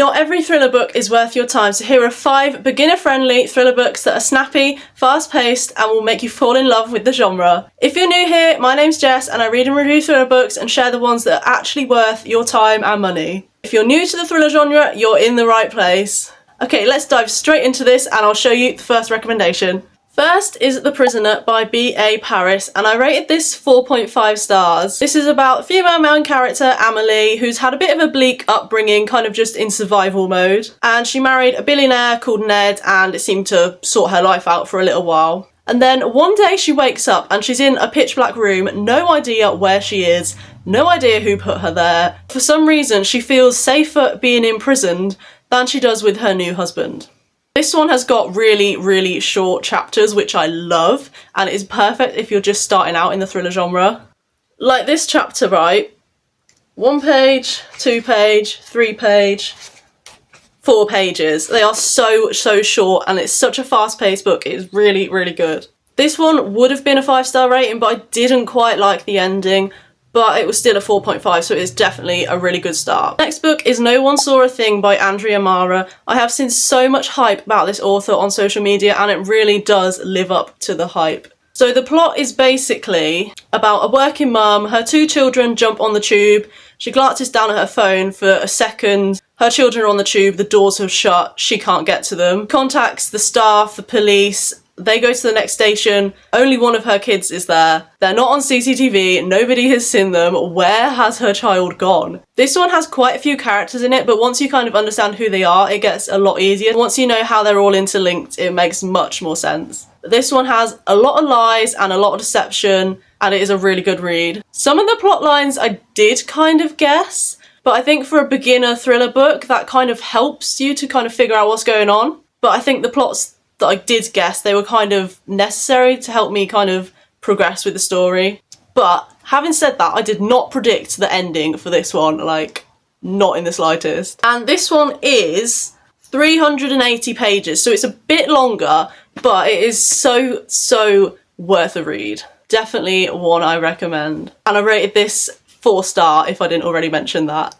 Not every thriller book is worth your time, so here are 5 beginner-friendly thriller books that are snappy, fast-paced, and will make you fall in love with the genre. If you're new here, my name's Jess, and I read and review thriller books and share the ones that are actually worth your time and money. If you're new to the thriller genre, you're in the right place. Okay, let's dive straight into this, and I'll show you the first recommendation. First is The Prisoner by B.A. Paris, and I rated this 4.5 stars. This is about female main character Amelie, who's had a bit of a bleak upbringing, kind of just in survival mode. And she married a billionaire called Ned, and it seemed to sort her life out for a little while. And then one day she wakes up and she's in a pitch black room, no idea where she is, no idea who put her there. For some reason, she feels safer being imprisoned than she does with her new husband. This one has got really, really short chapters, which I love, and it is perfect if you're just starting out in the thriller genre. Like this chapter, right? 1 page, 2 page, 3 page, 4 pages. They are so short, and it's such a fast-paced book. It is really, really good. This one would have been a 5-star rating, but I didn't quite like the ending. But it was still a 4.5, so it is definitely a really good start. Next book is No One Saw a Thing by Andrea Mara. I have seen so much hype about this author on social media, and it really does live up to the hype. So the plot is basically about a working mum, her 2 children jump on the tube, she glances down at her phone for a second, her children are on the tube, the doors have shut, she can't get to them, contacts the staff, the police. They go to the next station, only one of her kids is there. They're not on CCTV, nobody has seen them. Where has her child gone? This one has quite a few characters in it, but once you kind of understand who they are, it gets a lot easier. Once you know how they're all interlinked, it makes much more sense. This one has a lot of lies and a lot of deception, and it is a really good read. Some of the plot lines I did kind of guess, but I think for a beginner thriller book, that kind of helps you to kind of figure out what's going on. But I think the plots that I did guess, they were kind of necessary to help me kind of progress with the story. But having said that, I did not predict the ending for this one, like, not in the slightest. And this one is 380 pages, so it's a bit longer, but it is so worth a read. Definitely one I recommend. And I rated this 4-star if I didn't already mention that.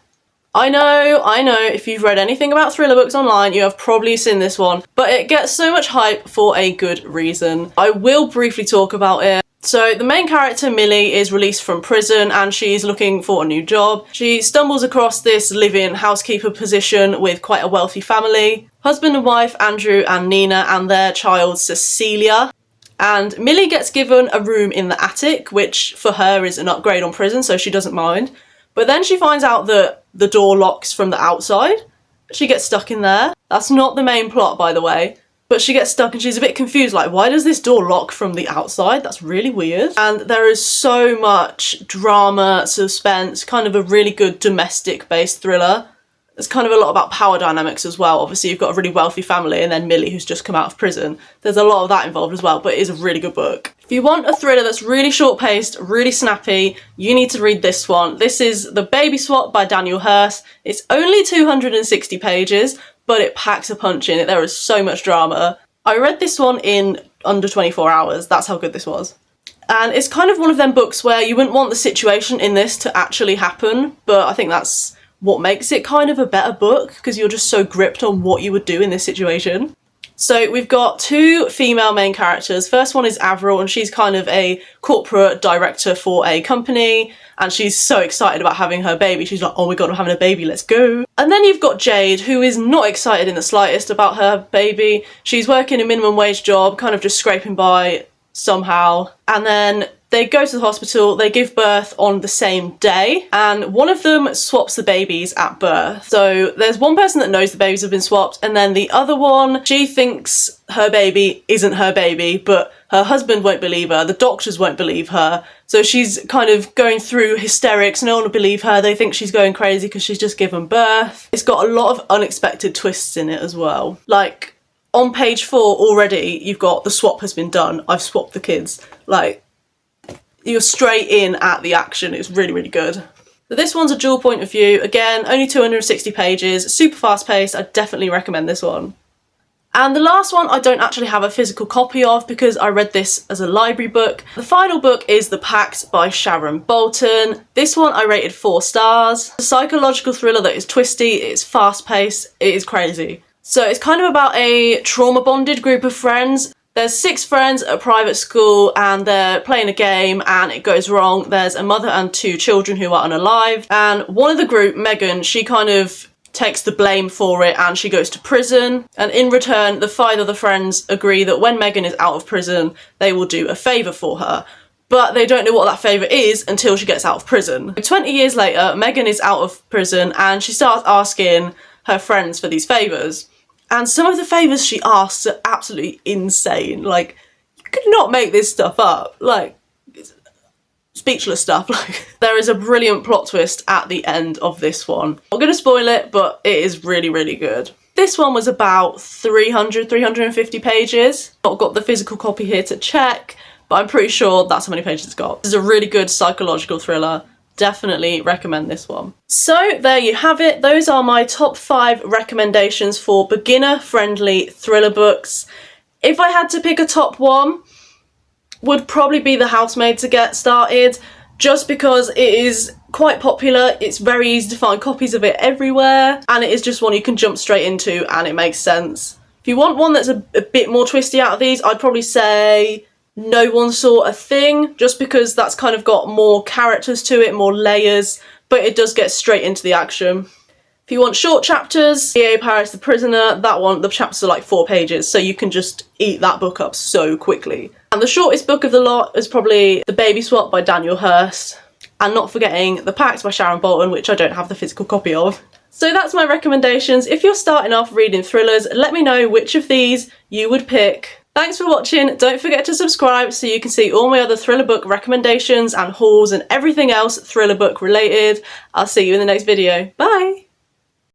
I know, if you've read anything about thriller books online, you have probably seen this one, but it gets so much hype for a good reason. I will briefly talk about it. So the main character, Millie, is released from prison and she's looking for a new job. She stumbles across this live-in housekeeper position with quite a wealthy family. Husband and wife, Andrew and Nina, and their child, Cecilia. And Millie gets given a room in the attic, which for her is an upgrade on prison, so she doesn't mind. But then she finds out that the door locks from the outside. She gets stuck in there. That's not the main plot, by the way. But she gets stuck and she's a bit confused, like, why does this door lock from the outside? That's really weird. And there is so much drama, suspense, kind of a really good domestic-based thriller. There's kind of a lot about power dynamics as well. Obviously, you've got a really wealthy family and then Millie, who's just come out of prison. There's a lot of that involved as well, but it is a really good book. If you want a thriller that's really short-paced, really snappy, you need to read this one. This is The Baby Swap by Daniel Hurst. It's only 260 pages, but it packs a punch in it. There is so much drama. I read this one in under 24 hours. That's how good this was. And it's kind of one of them books where you wouldn't want the situation in this to actually happen, but I think that's what makes it kind of a better book, because you're just so gripped on what you would do in this situation. So we've got 2 female main characters. First one is Avril, and she's kind of a corporate director for a company, and she's so excited about having her baby. She's like, oh my god, I'm having a baby, let's go. And then you've got Jade, who is not excited in the slightest about her baby. She's working a minimum wage job, kind of just scraping by somehow. And then they go to the hospital, they give birth on the same day, and one of them swaps the babies at birth. So there's one person that knows the babies have been swapped, and then the other one, she thinks her baby isn't her baby, but her husband won't believe her, the doctors won't believe her, so she's kind of going through hysterics, no one will believe her, they think she's going crazy because she's just given birth. It's got a lot of unexpected twists in it as well. Like, on page 4 already, you've got the swap has been done, I've swapped the kids. Like, you're straight in at the action. It's really, really good. So this one's a dual point of view. Again, only 260 pages, super fast paced. I definitely recommend this one. And the last one I don't actually have a physical copy of because I read this as a library book. The final book is The Pact by Sharon Bolton. This one I rated 4 stars. A psychological thriller that is twisty, it is fast paced, it is crazy. So it's kind of about a trauma bonded group of friends. There's 6 friends at a private school and they're playing a game and it goes wrong. There's a mother and 2 children who are unalived, and one of the group, Megan, she kind of takes the blame for it and she goes to prison, and in return the 5 other friends agree that when Megan is out of prison they will do a favour for her, but they don't know what that favour is until she gets out of prison. 20 years later, Megan is out of prison and she starts asking her friends for these favours, and some of the favours she asks are absolutely insane. Like, you could not make this stuff up. Like, speechless stuff. Like, there is a brilliant plot twist at the end of this one. I'm not going to spoil it, but it is really, really good. This one was about 350 pages. I've got the physical copy here to check, but I'm pretty sure that's how many pages it's got. This is a really good psychological thriller. Definitely recommend this one. So there you have it. Those are my top 5 recommendations for beginner-friendly thriller books. If I had to pick a top one, would probably be The Housemaid to get started, just because it is quite popular, it's very easy to find copies of it everywhere, and it is just one you can jump straight into and it makes sense. If you want one that's a bit more twisty out of these, I'd probably say No One Saw a Thing, just because that's kind of got more characters to it, more layers, but it does get straight into the action. If you want short chapters, E.A. Paris the Prisoner, that one, the chapters are like 4 pages, so you can just eat that book up so quickly. And the shortest book of the lot is probably The Baby Swap by Daniel Hurst, and not forgetting The Pact by Sharon Bolton, which I don't have the physical copy of. So that's my recommendations. If you're starting off reading thrillers, let me know which of these you would pick. Thanks for watching. Don't forget to subscribe so you can see all my other thriller book recommendations and hauls and everything else thriller book related. I'll see you in the next video. Bye!